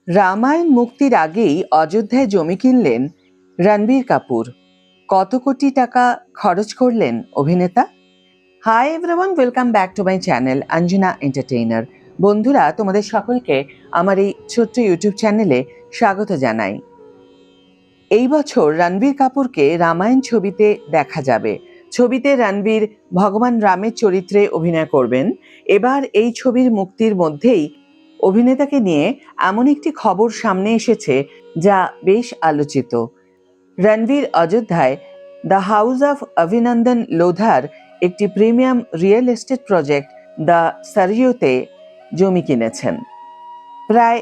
রামায়ণ মুক্তির আগেই অযোধ্যায় জমি কিনলেন রণবীর কাপুর। কত কোটি টাকা খরচ করলেন অভিনেতা? Hi everyone, welcome back to my channel Anjana entertainer. বন্ধুরা, তোমাদের সকলকে আমার এই ছোট্ট ইউটিউব চ্যানেলে স্বাগত জানাই। এই বছর রণবীর কাপুরকে রামায়ণ ছবিতে দেখা যাবে। ছবিতে রণবীর ভগবান রামের চরিত্রে অভিনয় করবেন। এবার এই ছবির মুক্তির মধ্যেই অভিনেতাকে নিয়ে এমন একটি খবর সামনে এসেছে যা বেশ আলোচিত। রণবীর অযোধ্যায় দ্য হাউস অফ অভিনন্দন লোধার একটি premium real estate project the সারিওতে জমি কিনেছেন। প্রায়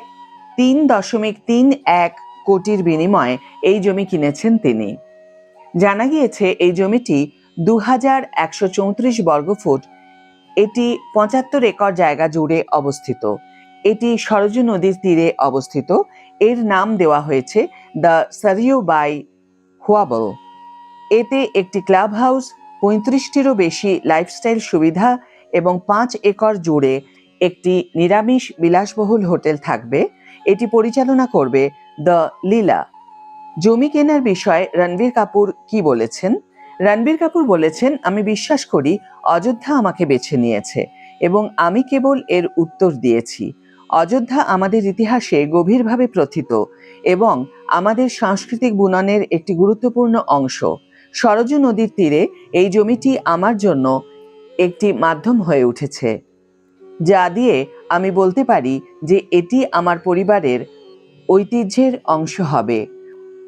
৩.৩১ কোটির বিনিময়ে এই জমি কিনেছেন তিনি। জানা গিয়েছে এই জমিটি ২,১৩৪ বর্গফুট, এটি ৭৫ একর জায়গা জুড়ে অবস্থিত। এটি সরজু নদীর তীরে অবস্থিত। এর নাম দেওয়া হয়েছে দ্য সারিও বাই হুয়াবল। এতে একটি ক্লাব হাউস, ৩৫টিরও বেশি লাইফস্টাইল সুবিধা এবং ৫ একর জুড়ে একটি নিরামিষ বিলাসবহুল হোটেল থাকবে। এটি পরিচালনা করবে দ্য লীলা। জমি কেনার বিষয়ে রণবীর কাপুর কি বলেছেন? রণবীর কাপুর বলেছেন, আমি বিশ্বাস করি অযোধ্যা আমাকে বেছে নিয়েছে এবং আমি কেবল এর উত্তর দিয়েছি। অযোধ্যা আমাদের ইতিহাসে গভীরভাবে প্রথিত এবং আমাদের সাংস্কৃতিক বুননের একটি গুরুত্বপূর্ণ অংশ। সরজু নদীর তীরে এই জমিটি আমার জন্য একটি মাধ্যম হয়ে উঠেছে, যা দিয়ে আমি বলতে পারি যে এটি আমার পরিবারের ঐতিহ্যের অংশ হবে।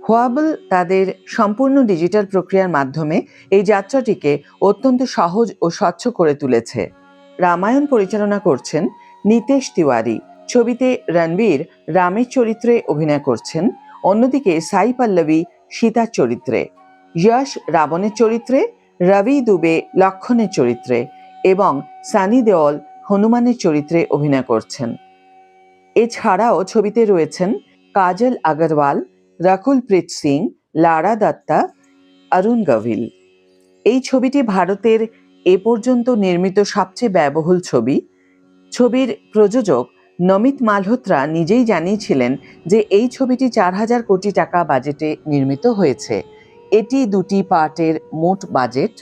হুয়াবল তাদের সম্পূর্ণ ডিজিটাল প্রক্রিয়ার মাধ্যমে এই যাত্রাটিকে অত্যন্ত সহজ ও স্বচ্ছ করে তুলেছে। রামায়ণ পরিচালনা করছেন নিতেশ তিওয়ারি। ছবিতে রণবীর রামের চরিত্রে অভিনয় করছেন। অন্যদিকে সাই পল্লবী সীতার চরিত্রে, যশ রাবণের চরিত্রে, রবি দুবে লক্ষণের চরিত্রে এবং সানি দেওল হনুমানের চরিত্রে অভিনয় করছেন। এছাড়াও ছবিতে রয়েছেন কাজল আগরওয়াল, রাকুল প্রীত সিং, লারা দত্তা, অরুণ গভিল। এই ছবিটি ভারতের এ পর্যন্ত নির্মিত সবচেয়ে ব্যয়বহুল ছবি। ছবির প্রযোজক নমিত মালহোত্রা নিজেই জানিয়েছিলেন যে এই ছবিটি ৪,০০০ কোটি টাকা বাজেটে নির্মিত হয়েছে। এটি ২টি পার্টের মোট বাজেট।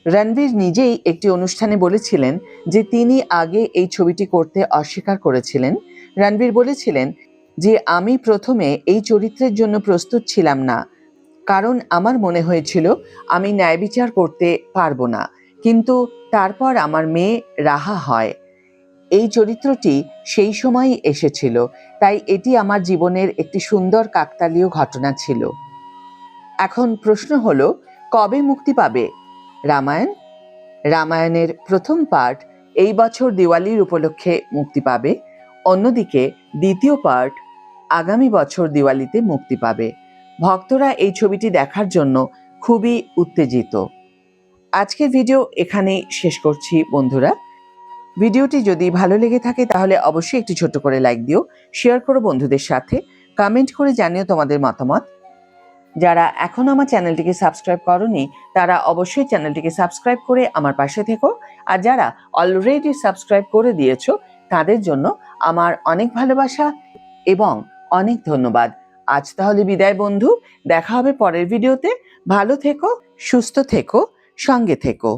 রণবীর নিজেই একটি অনুষ্ঠানে বলেছিলেন যে তিনি আগে এই ছবিটি করতে অস্বীকার করেছিলেন। রণবীর বলেছিলেন যে আমি প্রথমে এই চরিত্রের জন্য প্রস্তুত ছিলাম না, কারণ আমার মনে হয়েছিল আমি ন্যায় বিচার করতে পারবো না, কিন্তু তারপর আমার মেয়ে রাহা হয়। এই চরিত্রটি সেই সময়ই এসেছিল, তাই এটি আমার জীবনের একটি সুন্দর কাকতালীয় ঘটনা ছিল। এখন প্রশ্ন হলো, কবে মুক্তি পাবে রামায়ণ? রামায়ণের প্রথম পার্ট এই বছর দিওয়ালির উপলক্ষে মুক্তি পাবে। অন্যদিকে দ্বিতীয় পার্ট আগামী বছর দিওয়ালিতে মুক্তি পাবে। ভক্তরা এই ছবিটি দেখার জন্য খুবই উত্তেজিত। আজকের ভিডিও এখানেই শেষ করছি বন্ধুরা। ভিডিওটি যদি ভালো লেগে থাকে তাহলে অবশ্যই একটি ছোট্ট করে লাইক দিও, শেয়ার করো বন্ধুদের সাথে, কমেন্ট করে জানিও তোমাদের মতামত। যারা এখনো আমার চ্যানেলটিকে সাবস্ক্রাইব করোনি তারা অবশ্যই চ্যানেলটিকে সাবস্ক্রাইব করে আমার পাশে থেকো, আর যারা অলরেডি সাবস্ক্রাইব করে দিয়েছো তাদের জন্য আমার অনেক ভালোবাসা এবং অনেক ধন্যবাদ। আজ তাহলে বিদায় বন্ধু, দেখা হবে পরের ভিডিওতে। ভালো থেকো, সুস্থ থেকো, সঙ্গে থেকো।